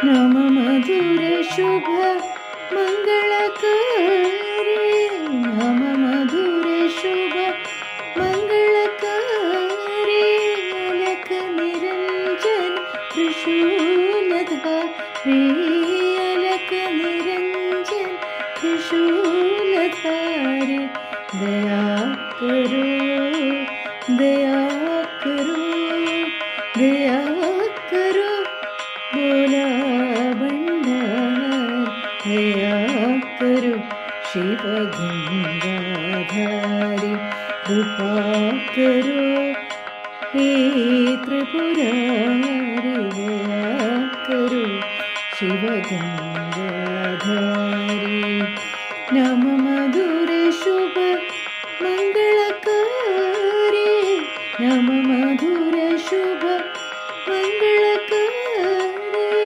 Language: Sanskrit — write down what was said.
नम मधुर शुभ मंगलकारी नम मधुर शुभ मंगलकारी अलक निरंजन त्रिशूलधारी अलक निरंजन त्रिशूलधारी दया करो दया करो दया करो बोला भंडार दया करो शिव गंगाधारी कृपा करो हे त्रिपुरारी दया करो शिव गंगाधारी नम